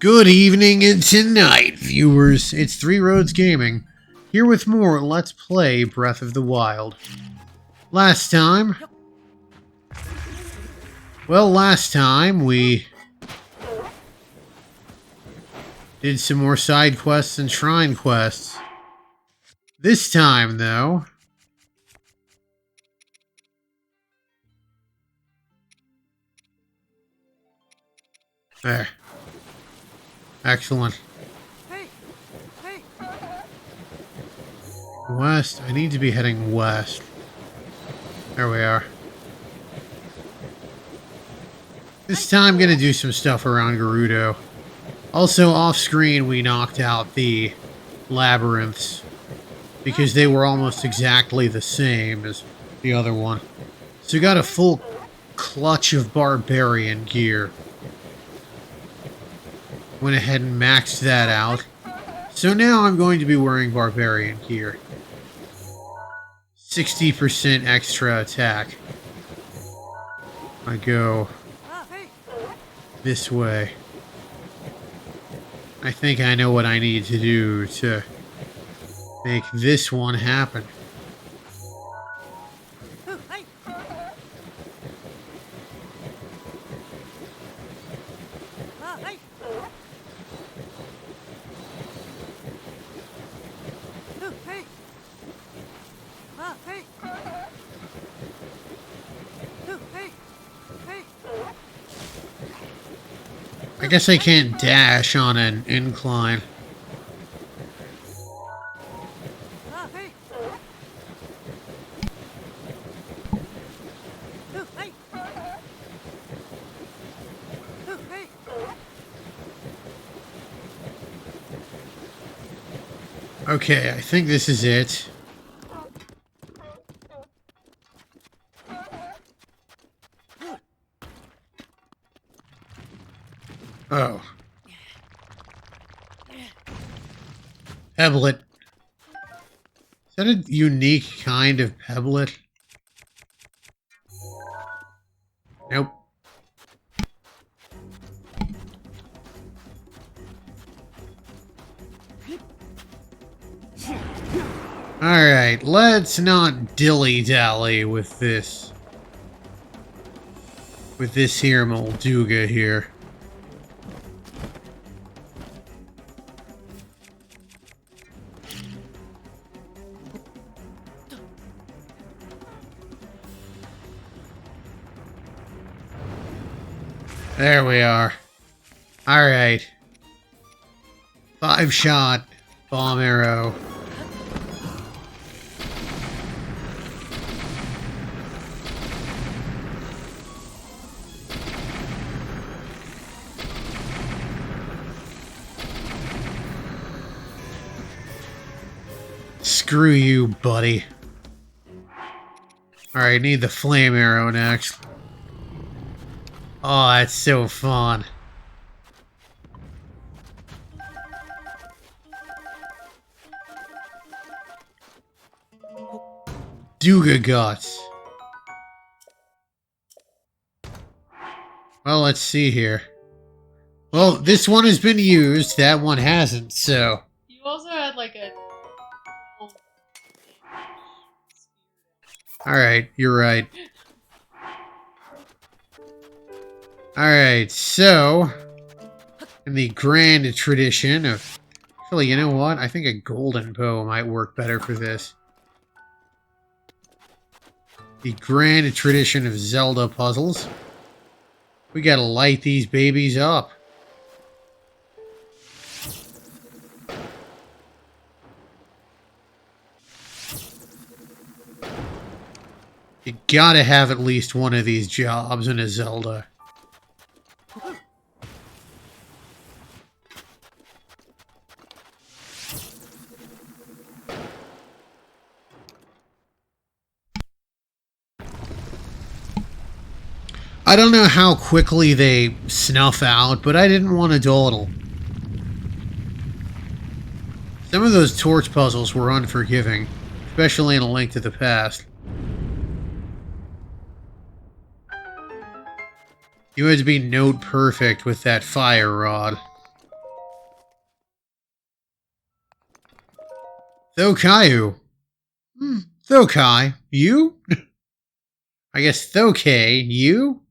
Good evening and tonight, viewers. It's Three Roads Gaming, here with more Let's Play Breath of the Wild. Last time we did some more side quests and shrine quests. This time, though, there. Excellent. West. I need to be heading west. There we are. This time I'm gonna do some stuff around Gerudo. Also, off screen we knocked out the labyrinths because they were almost exactly the same as the other one. So we got a full clutch of barbarian gear. Went ahead and maxed that out. So now I'm going to be wearing barbarian gear. 60% extra attack. I go this way. I think I know what I need to do to make this one happen. I guess I can't dash on an incline. Okay, I think this is it. Oh. Pebblet. Is that a unique kind of pebblet? Nope. Alright, let's not dilly-dally with this. With this here Molduga here. There we are. Alright. 5-shot bomb arrow. Screw you, buddy. Alright, need the flame arrow next. Oh, that's so fun. Duga guts. Well, let's see here. Well, this one has been used, that one hasn't, so. You also had like a... Alright, you're right. Alright, so, in the grand tradition of... Actually, you know what? I think a golden bow might work better for this. The grand tradition of Zelda puzzles. We gotta light these babies up. You gotta have at least one of these jobs in a Zelda. I don't know how quickly they snuff out, but I didn't want to dawdle. Some of those torch puzzles were unforgiving, especially in A Link to the Past. You had to be note perfect with that fire rod. Thokayu. Thokai, you? I guess Thokay, you?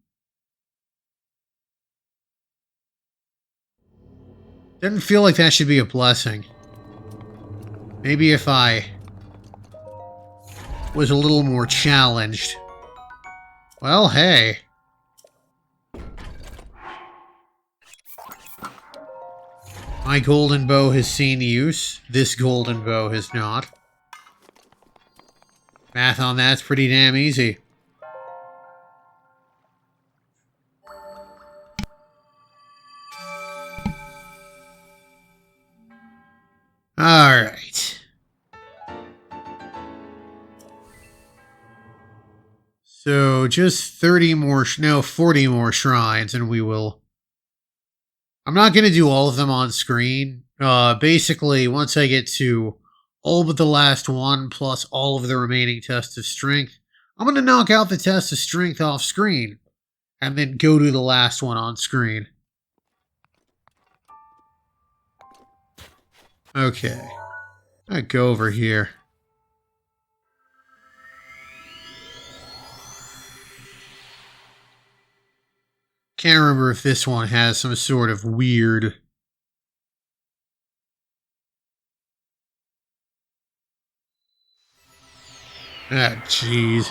Doesn't feel like that should be a blessing. Maybe if I was a little more challenged. Well, hey. My golden bow has seen use. This golden bow has not. Math on that's pretty damn easy. Alright. So, just 30 more, no, 40 more shrines, and we will... I'm not going to do all of them on screen. Basically, once I get to all but the last one, plus all of the remaining tests of strength, I'm going to knock out the test of strength off screen, and then go to the last one on screen. Okay. I'll go over here. Can't remember if this one has some sort of weird... Ah, jeez.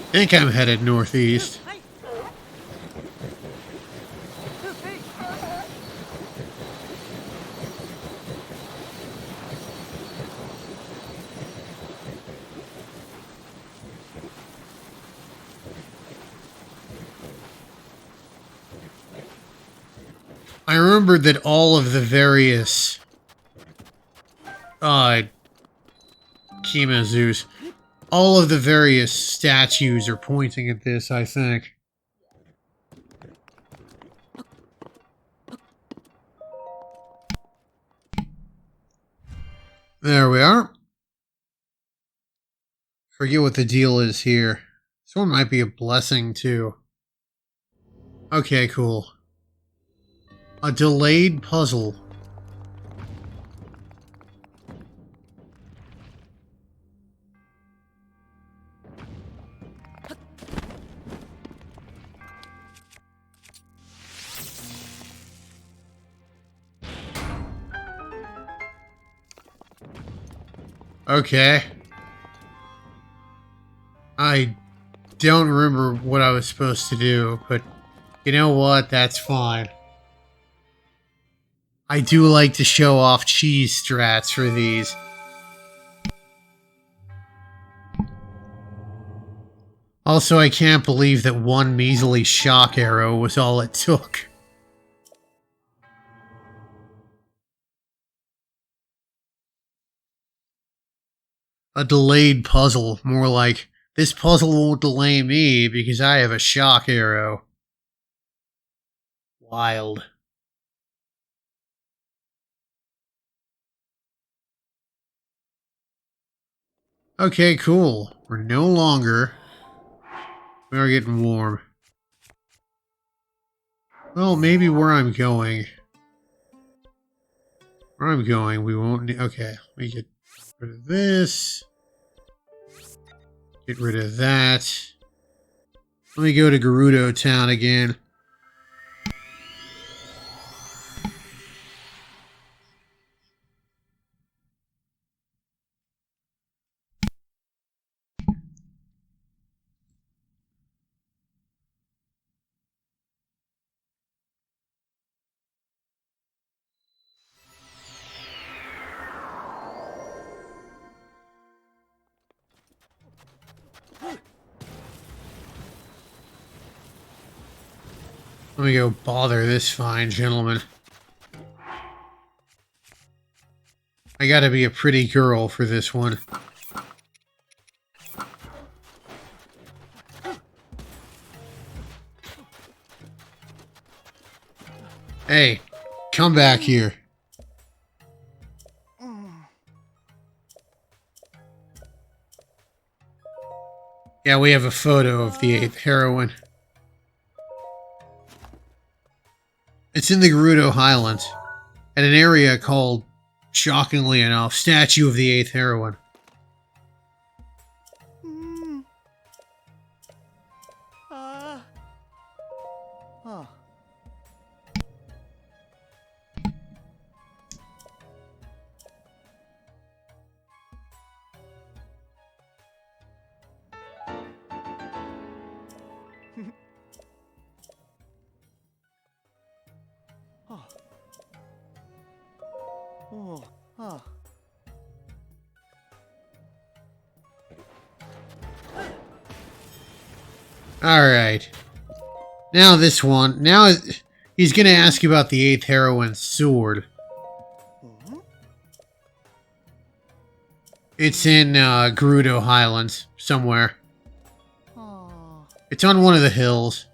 I think I'm headed northeast. I remembered that all of the various Kimazus, all of the various statues are pointing at this, I think. There we are. Forget what the deal is here. This one might be a blessing, too. Okay, cool. A delayed puzzle. Okay. I don't remember what I was supposed to do, but you know what? That's fine. I do like to show off cheese strats for these. Also, I can't believe that one measly shock arrow was all it took. A delayed puzzle, more like, this puzzle won't delay me because I have a shock arrow. Wild. Okay, cool. We're no longer... We are getting warm. Well, maybe where I'm going... Where I'm going, we won't need... Okay, let me get rid of this. Get rid of that. Let me go to Gerudo Town again. Let me go bother this fine gentleman. I gotta be a pretty girl for this one. Hey, come back here. Yeah, we have a photo of the 8th heroine. It's in the Gerudo Highlands, at an area called, shockingly enough, Statue of the 8th Heroine. Alright. Now this one. Now he's going to ask you about the 8th heroine's sword. It's in Gerudo Highlands, somewhere. It's on one of the hills.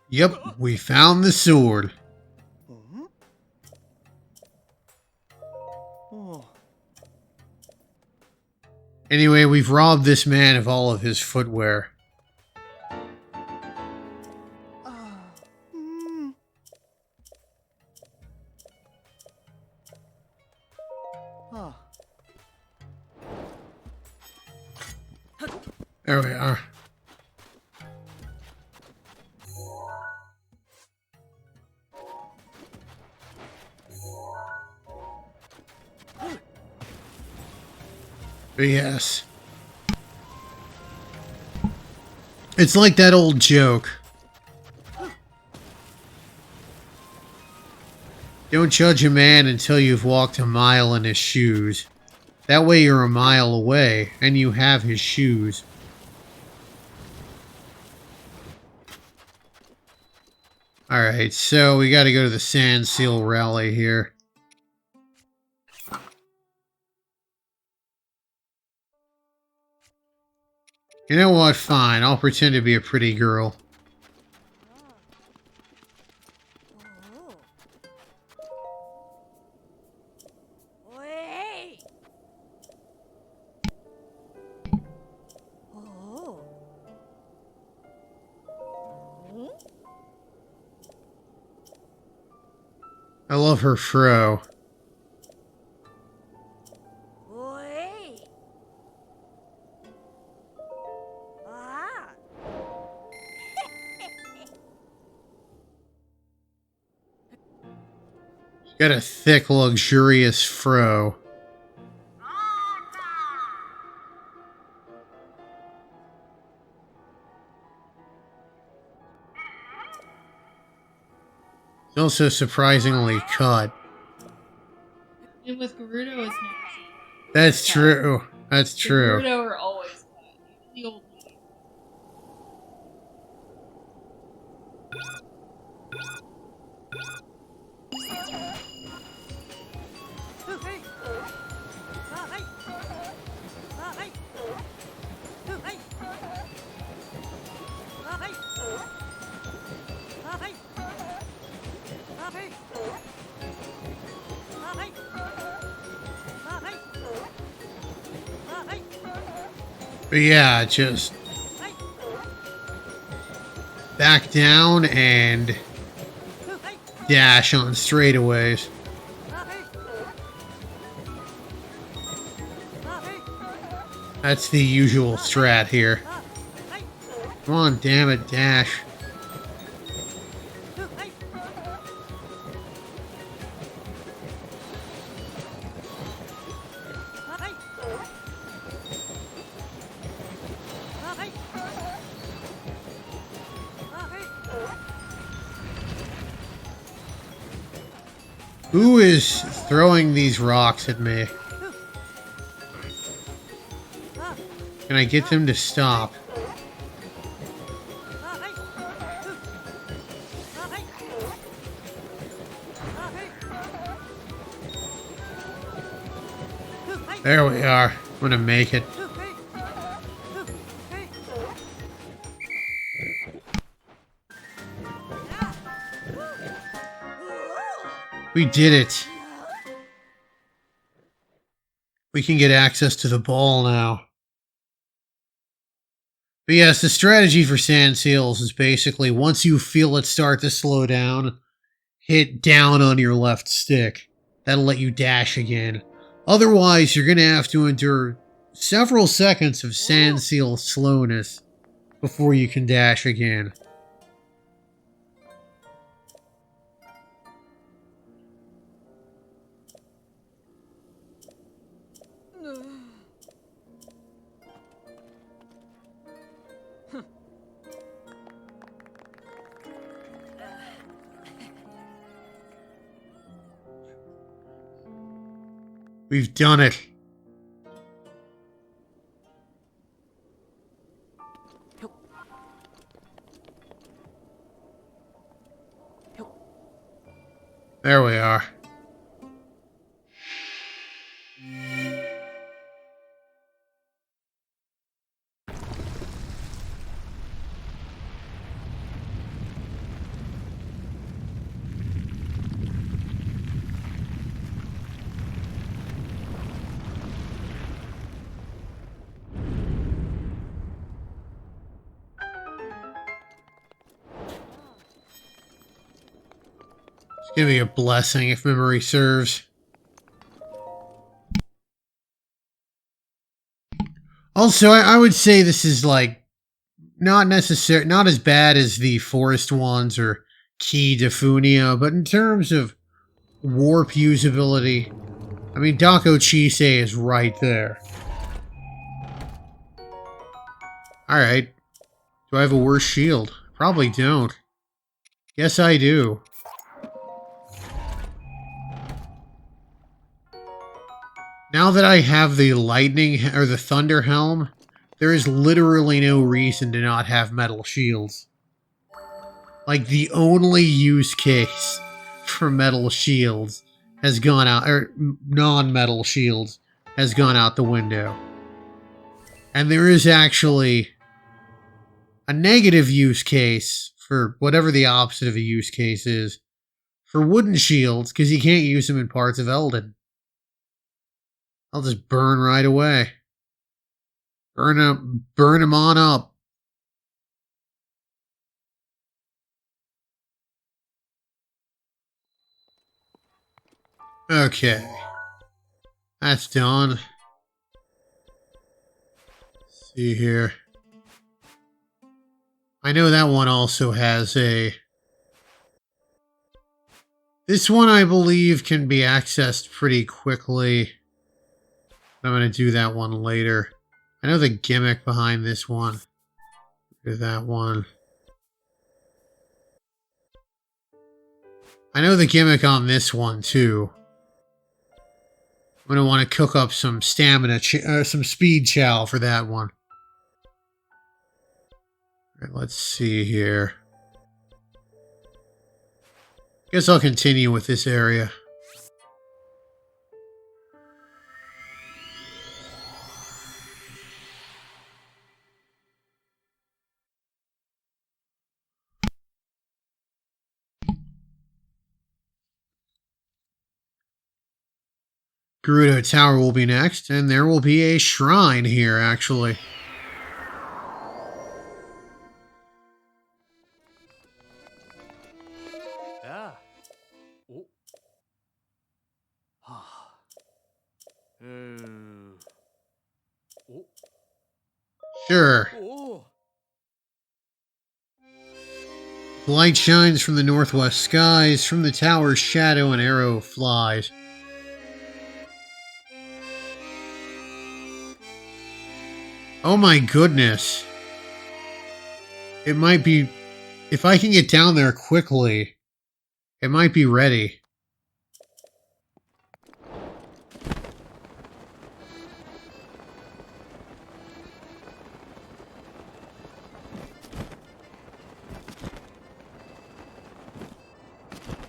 Yep, we found the sword. Anyway, we've robbed this man of all of his footwear. There we are. Yes. It's like that old joke. Don't judge a man until you've walked a mile in his shoes. That way you're a mile away, and you have his shoes. Alright, so we gotta go to the Sand Seal Rally here. You know what? Fine. I'll pretend to be a pretty girl. I love her fro. Got a thick, luxurious fro. It's also surprisingly cut. And with Gerudo, it's not. That's true. That's true. Gerudo are always cut. Even the old lady. But yeah, just back down and dash on straightaways. That's the usual strat here. Come on, damn it, dash. Who is throwing these rocks at me? Can I get them to stop? There we are. I'm gonna make it. We did it. We can get access to the ball now. But yes, the strategy for sand seals is basically once you feel it start to slow down, hit down on your left stick. That'll let you dash again. Otherwise, you're going to have to endure several seconds of sand seal slowness before you can dash again. We've done it. There we are. It's gonna be a blessing if memory serves. Also, I would say this is like not as bad as the forest ones or Key Defunia, but in terms of warp usability, I mean, Dako Chise is right there. Alright. Do I have a worse shield? Probably don't. Yes, I do. Now that I have the lightning or the thunder helm, there is literally no reason to not have metal shields. Like, the only use case for metal shields has gone out, or non-metal shields has gone out the window. And there is actually a negative use case for whatever the opposite of a use case is for wooden shields, because you can't use them in parts of Elden. I'll just burn right away. Burn them on up. Okay. That's done. Let's see here. I know that one also has a... This one, I believe, can be accessed pretty quickly. I'm going to do that one later. I know the gimmick behind this one. Do that one. I know the gimmick on this one, too. I'm going to want to cook up some stamina, some speed chow for that one. All right, let's see here. Guess I'll continue with this area. Gerudo Tower will be next, and there will be a shrine here, actually. Ah. Oh. Ah. Oh. Sure. Oh. Light shines from the northwest skies, from the tower's shadow an arrow flies. Oh my goodness. It might be... If I can get down there quickly, it might be ready.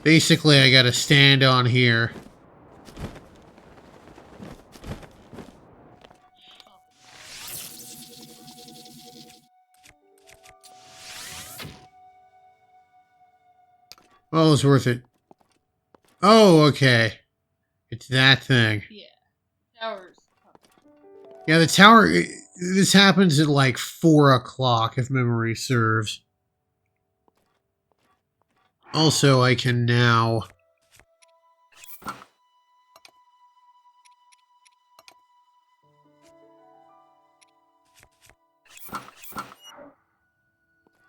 Basically, I gotta stand on here. Well, it's worth it. Oh, okay. It's that thing. Yeah. Towers. Yeah, the tower... This happens at like 4 o'clock, if memory serves. Also, I can now...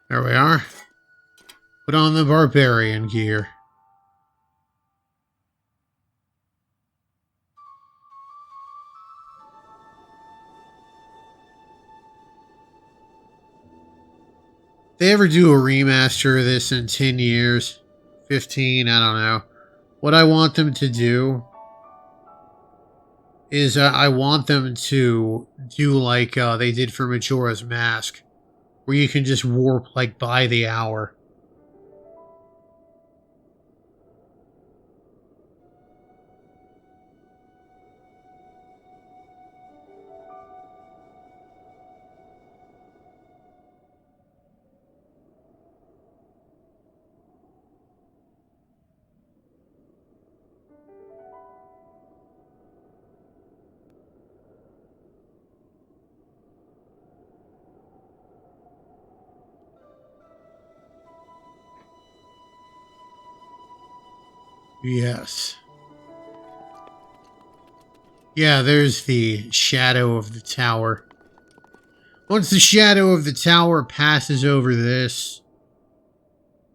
There we are. Put on the barbarian gear. They ever do a remaster of this in 10 years? 15? I don't know. What I want them to do is I want them to do like they did for Majora's Mask, where you can just warp like by the hour. Yes. Yeah, there's the shadow of the tower. Once the shadow of the tower passes over this,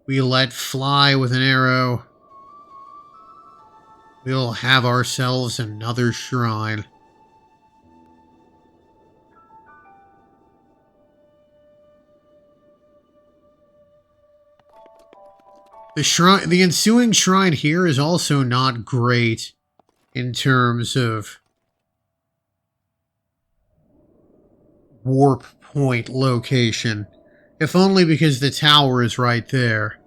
we let fly with an arrow. We'll have ourselves another shrine. The ensuing shrine here is also not great in terms of warp point location. If only because the tower is right there,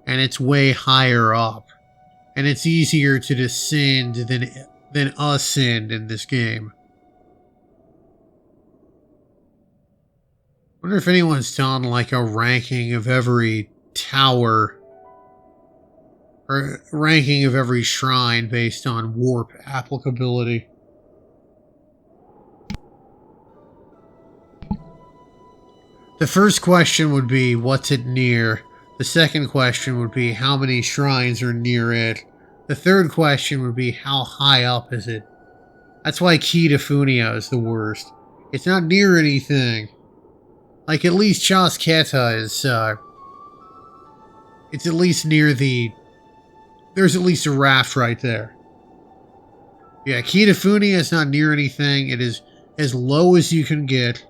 and it's way higher up, and it's easier to descend than ascend in this game. Wonder if anyone's done like a ranking of every tower or ranking of every shrine based on warp applicability. The first question would be, what's it near? The second question would be, how many shrines are near it? The third question would be, how high up is it? That's why Key to Funia is the worst. It's not near anything. Like, at least Chasketa is, it's at least near the... There's at least a raft right there. Yeah, Key to Funia is not near anything. It is as low as you can get.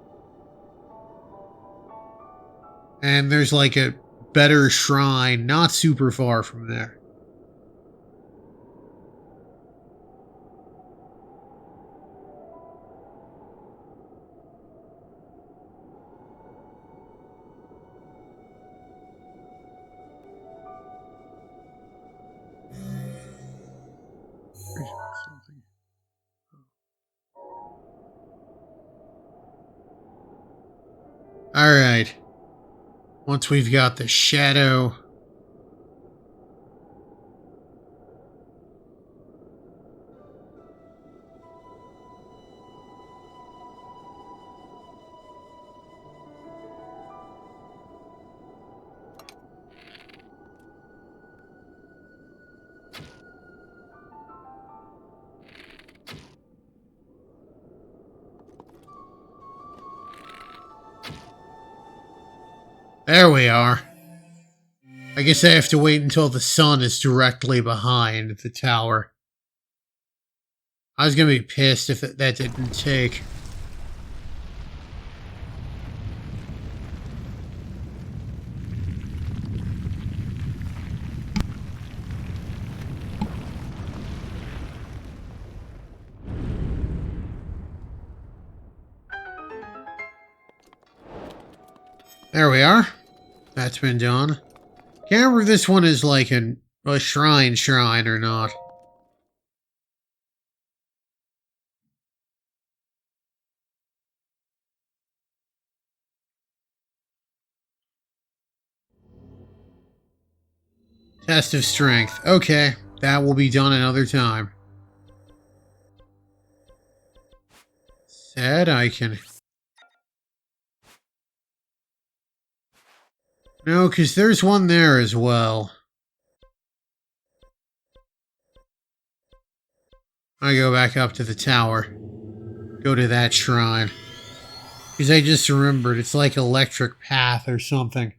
And there's like a better shrine not super far from there. Alright. Once we've got the shadow. There we are. I guess I have to wait until the sun is directly behind the tower. I was gonna be pissed if that didn't take. There we are. That's been done. Can't remember if this one is like an A shrine or not. Test of strength. Okay, that will be done another time. Said I can... No, because there's one there as well. I go back up to the tower. Go to that shrine. Because I just remembered, it's like electric path or something.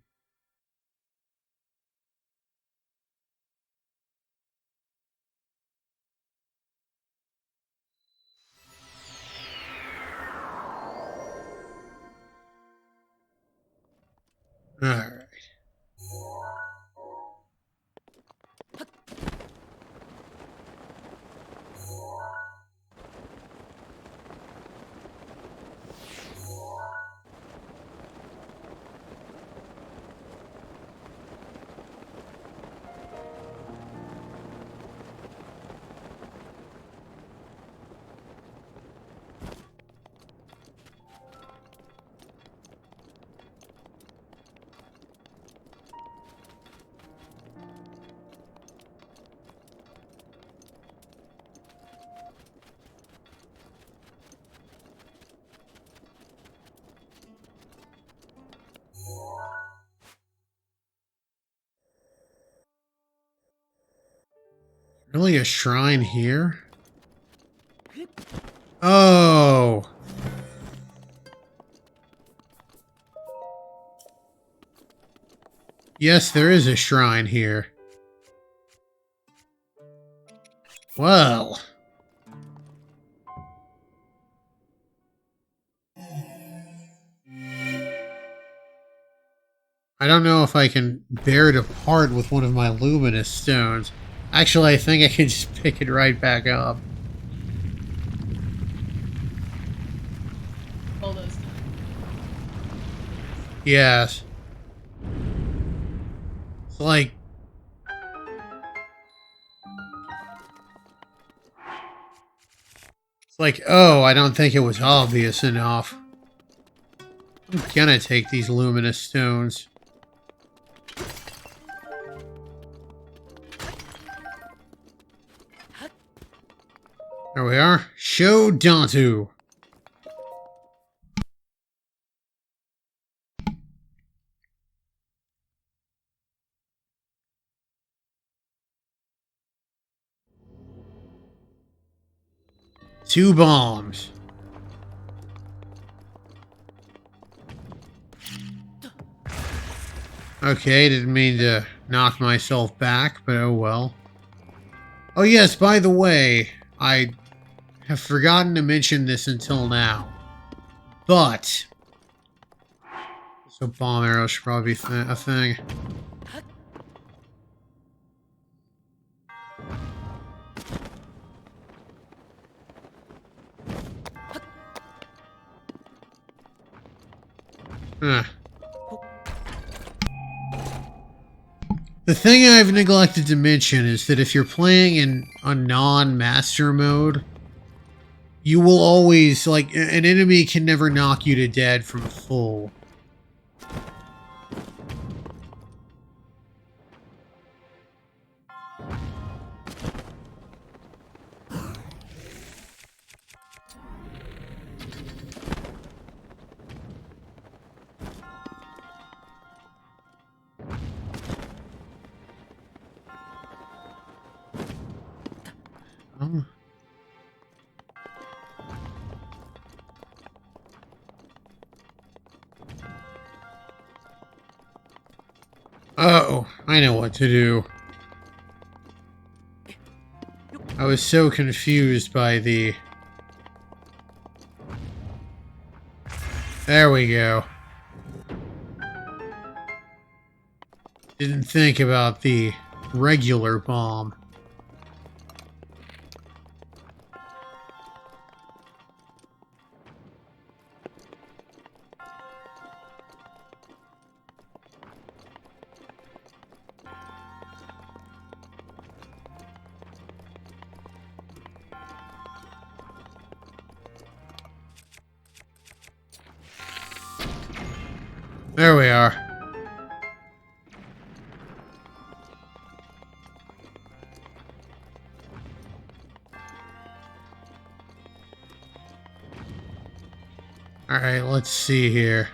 Alright. Really a shrine here? Oh! Yes, there is a shrine here. Well... I don't know if I can bear it apart with one of my luminous stones. Actually, I think I can just pick it right back up. All those times. Yes. It's like... It's like, oh, I don't think it was obvious enough. I'm gonna take these luminous stones. There we are. Show Dantu. Two bombs. Okay, didn't mean to knock myself back, but oh well. Oh yes, by the way, I have forgotten to mention this until now. But... So bomb arrows should probably be a thing. Huh. The thing I've neglected to mention is that if you're playing in a non-master mode, you will always, like, an enemy can never knock you to dead from full. Oh. Oh, I know what to do. I was so confused by the... There we go. Didn't think about the regular bomb. There we are. Alright, let's see here.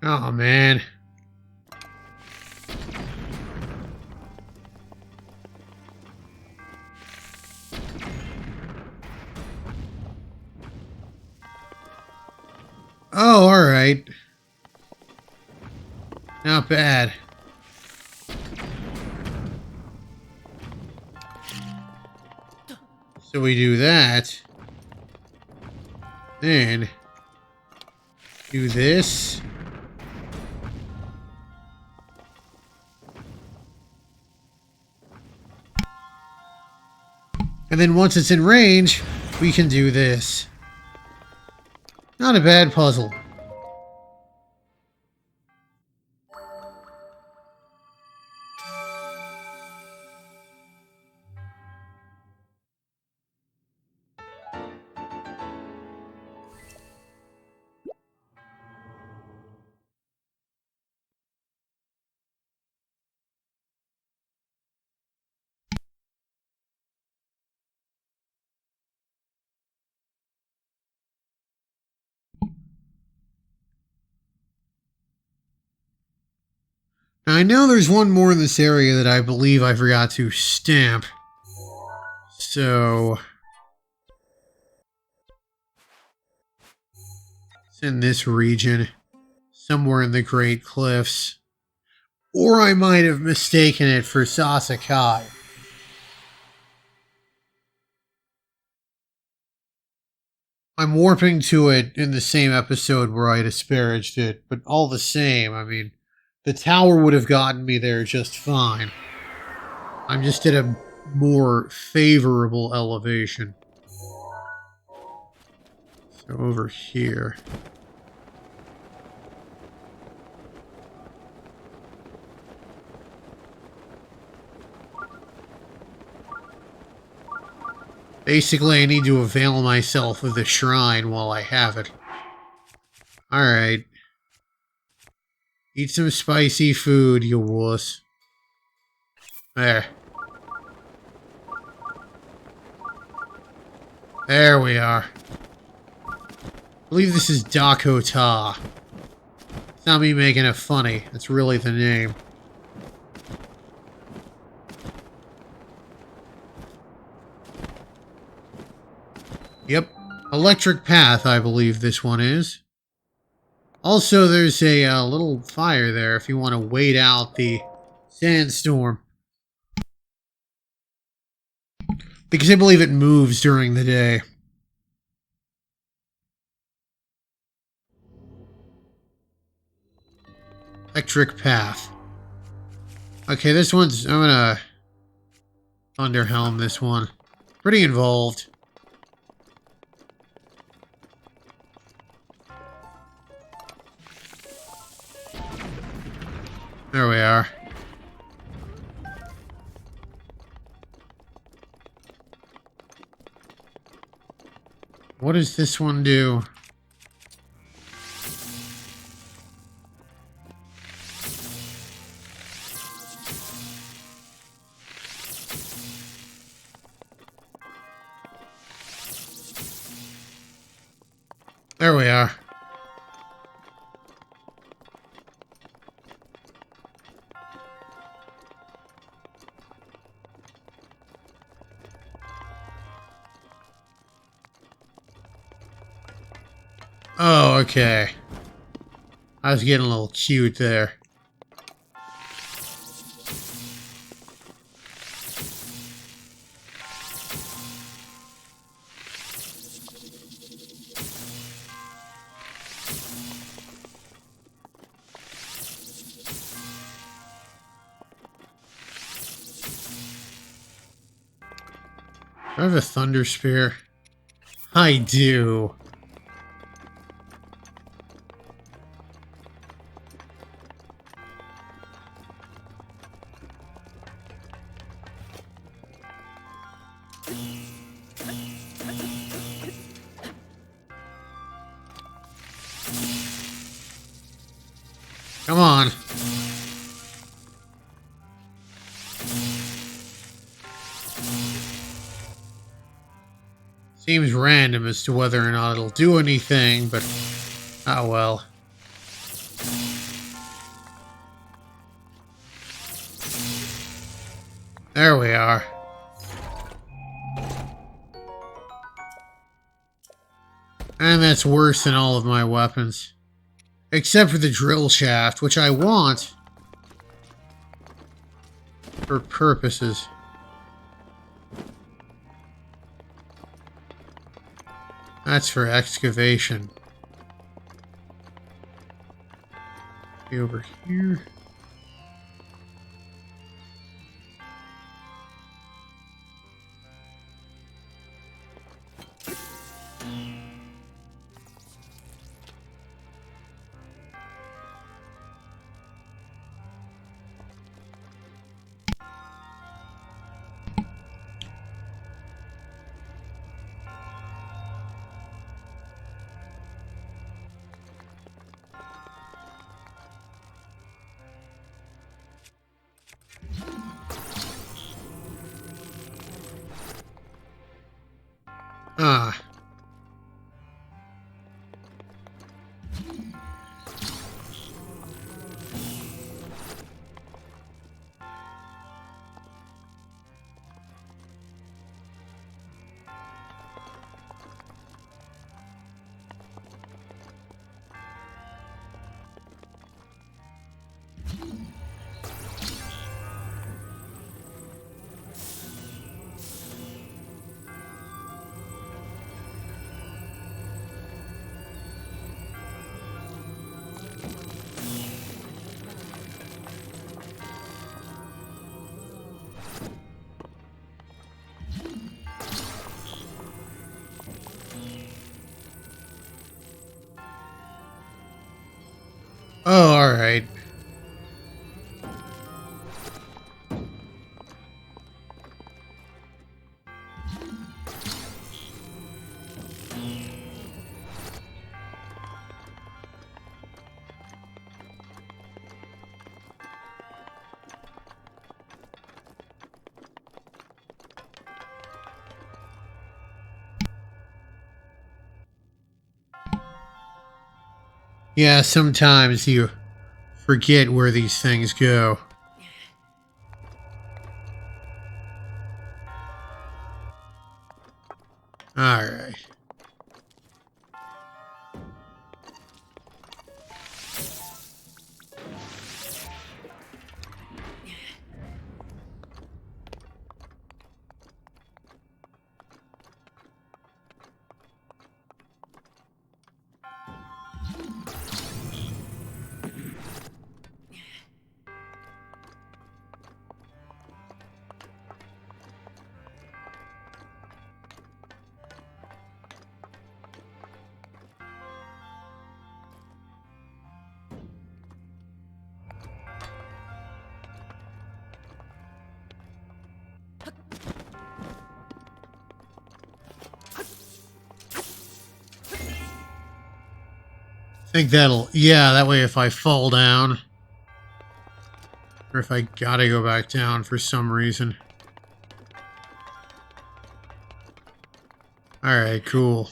Oh, man. Oh, alright. Not bad. So we do that. Then do this. And then once it's in range, we can do this. Not a bad puzzle. Now, I know there's one more in this area that I believe I forgot to stamp. So it's in this region. Somewhere in the Great Cliffs. Or I might have mistaken it for Sasakai. I'm warping to it in the same episode where I disparaged it, but all the same, I mean, the tower would have gotten me there just fine. I'm just at a more favorable elevation. So over here. Basically, I need to avail myself of the shrine while I have it. Alright. Eat some spicy food, you wuss. There. There we are. I believe this is Dakota. It's not me making it funny. That's really the name. Yep. Electric Path, I believe this one is. Also, there's a little fire there if you want to wait out the sandstorm. Because I believe it moves during the day. Electric Path. Okay, this one's... I'm gonna... Thunderhelm this one. Pretty involved. There we are. What does this one do? There we are. Oh, okay. I was getting a little cute there. Do I have a thunder spear? I do. Come on. Seems random as to whether or not it'll do anything, but oh well. There we are. And that's worse than all of my weapons. Except for the drill shaft, which I want for purposes. That's for excavation. Be over here. Ah. Oh, alright. Yeah, sometimes you forget where these things go. Alright. I think that'll... Yeah, that way if I fall down... Or if I gotta go back down for some reason. Alright, cool.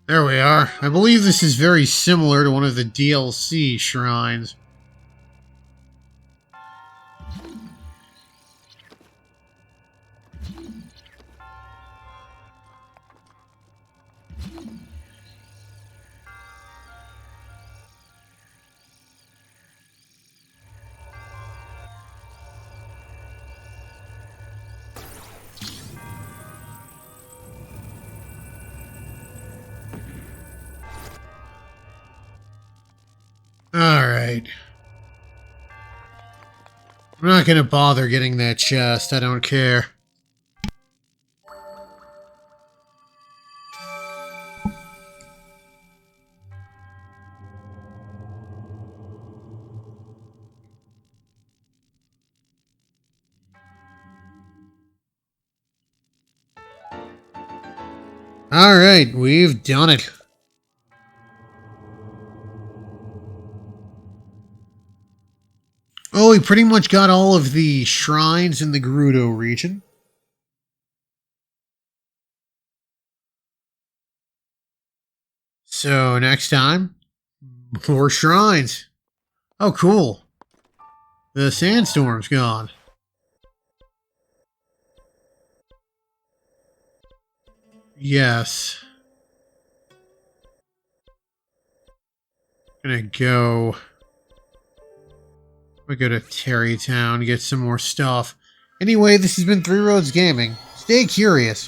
There we are. I believe this is very similar to one of the DLC shrines. Alright. I'm not gonna bother getting that chest. I don't care. Alright, we've done it. Oh, we pretty much got all of the shrines in the Gerudo region. So, next time, more shrines. Oh, cool. The sandstorm's gone. Yes. Gonna go... We go to Terrytown, get some more stuff. Anyway, this has been Three Roads Gaming. Stay curious.